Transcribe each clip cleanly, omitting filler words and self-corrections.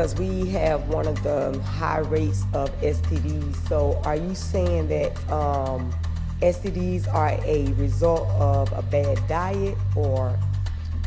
Because we have one of the high rates of STDs. So are you saying that STDs are a result of a bad diet or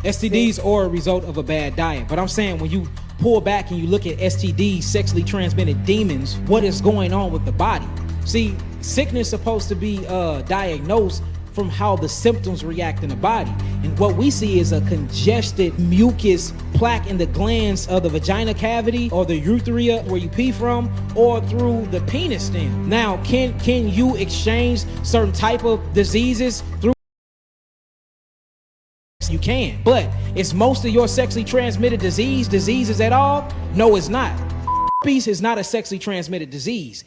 STDs are a result of a bad diet? But I'm saying when you pull back and you look at STDs, sexually transmitted demons, what is going on with the body? See, sickness is supposed to be diagnosed from how the symptoms react in the body. And what we see is a congested mucus plaque in the glands of the vagina cavity or the urethra where you pee from, or through the penis stem. Now, can you exchange certain type of diseases through? You can, but is most of your sexually transmitted diseases at all? No, it's not. Herpes is not a sexually transmitted disease.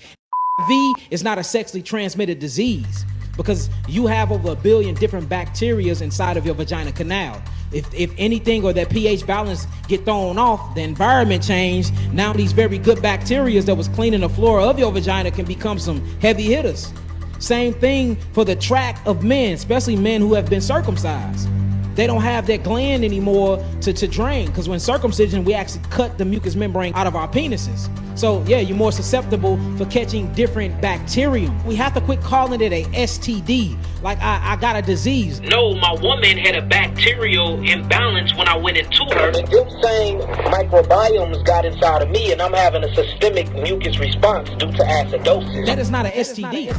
V is not a sexually transmitted disease, because you have over 1 billion different bacteria inside of your vagina canal. If anything, or that pH balance get thrown off, the environment change. Now these very good bacteria that was cleaning the floor of your vagina can become some heavy hitters. Same thing for the tract of men, especially men who have been circumcised. They don't have that gland anymore to drain, because when circumcision, we actually cut the mucous membrane out of our penises. So yeah, you're more susceptible for catching different bacterium. We have to quit calling it a STD, like I got a disease. No, my woman had a bacterial imbalance when I went into her. And them same microbiomes got inside of me, and I'm having a systemic mucus response due to acidosis. That is not an STD.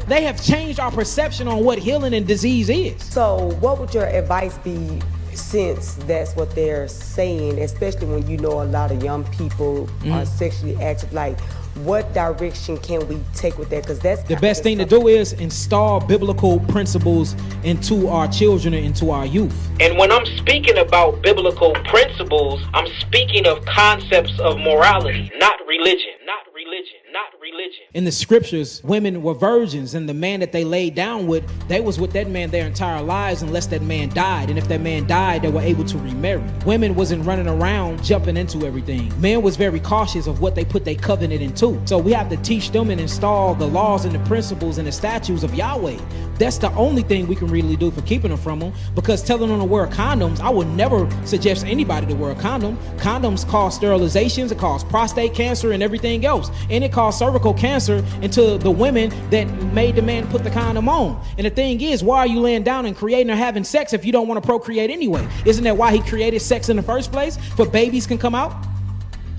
They have changed our perception on what healing and disease is. So what would your advice be, since that's what they're saying, especially when you know a lot of young people are sexually active? Like, what direction can we take with that? Because that's the best thing to do is install biblical principles into our children and into our youth. And when I'm speaking about biblical principles, I'm speaking of concepts of morality, not religion, not religion, not religion. In the scriptures, women were virgins, and the man that they laid down with, they was with that man their entire lives unless that man died. And if that man died, they were able to remarry. Women wasn't running around jumping into everything. Men was very cautious of what they put their covenant into. So we have to teach them and install the laws and the principles and the statutes of Yahweh. That's the only thing we can really do for keeping them from them, because telling them to wear condoms, I would never suggest anybody to wear a condom. Condoms cause sterilizations, it cause prostate cancer and everything else. And it caused cervical cancer into the women that made the man put the condom on. And the thing is, why are you laying down and creating or having sex if you don't want to procreate anyway? Isn't that why he created sex in the first place? For babies can come out?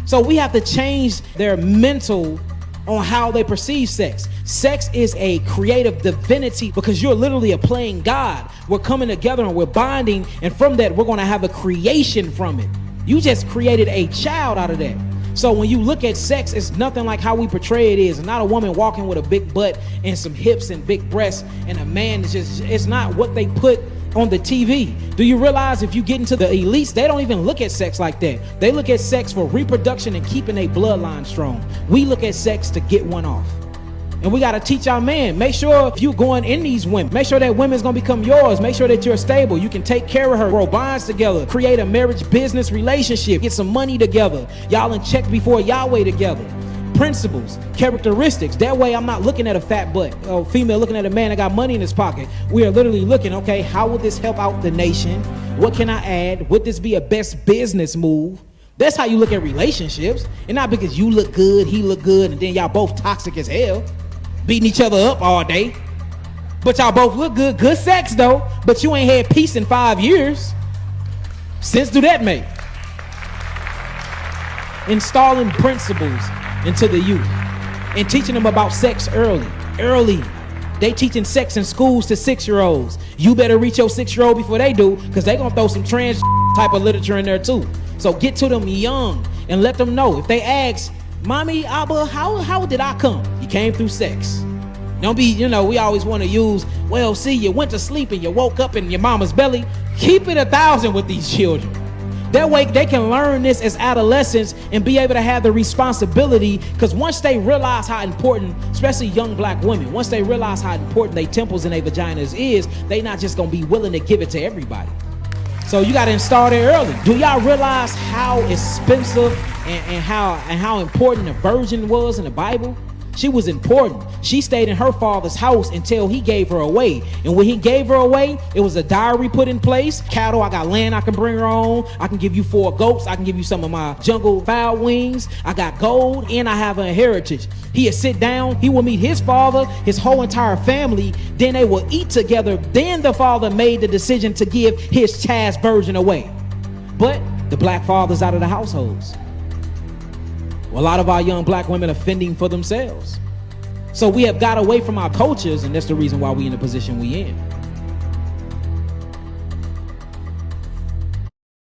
So we have to change their mental on how they perceive sex. Sex is a creative divinity, because you're literally a playing God. We're coming together and we're bonding, and from that we're going to have a creation from it. You just created a child out of that. So when you look at sex, it's nothing like how we portray it is. It's not a woman walking with a big butt and some hips and big breasts, and a man is just, it's not what they put on the TV. Do you realize if you get into the elites, they don't even look at sex like that. They look at sex for reproduction and keeping a bloodline strong. We look at sex to get one off. And we got to teach our men, make sure if you're going in these women, make sure that women's going to become yours. Make sure that you're stable. You can take care of her, grow bonds together, create a marriage business relationship, get some money together. Y'all in check before Yahweh together. Principles, characteristics. That way I'm not looking at a fat butt, a female looking at a man that got money in his pocket. We are literally looking, okay, how will this help out the nation? What can I add? Would this be a best business move? That's how you look at relationships. And not because you look good, he look good, and then y'all both toxic as hell, beating each other up all day. But y'all both look good. Good sex though, but you ain't had peace in 5 years. Since do that make? Installing principles into the youth and teaching them about sex early. They teaching sex in schools to 6-year-olds. You better reach your 6-year-old before they do, because they gonna throw some trans type of literature in there too. So get to them young and let them know. If they ask, Mommy, Abba, how did I come? You came through sex. Don't be, we always want to use, well, see, you went to sleep and you woke up in your mama's belly. Keep it 1,000 with these children. That way they can learn this as adolescents and be able to have the responsibility, because once they realize how important, especially young black women, once they realize how important their temples and their vaginas is, they not just gonna be willing to give it to everybody. So you gotta install it early. Do y'all realize how expensive and how important a virgin was in the Bible? She was important. She stayed in her father's house until he gave her away. And when he gave her away, it was a diary put in place. Cattle, I got land I can bring her on. I can give you 4 goats. I can give you some of my jungle fowl wings. I got gold and I have a heritage. He'd sit down. He will meet his father, his whole entire family. Then they will eat together. Then the father made the decision to give his child's virgin away. But the black fathers out of the households. Well, a lot of our young black women are fending for themselves. So we have got away from our cultures, and that's the reason why we in the position we in.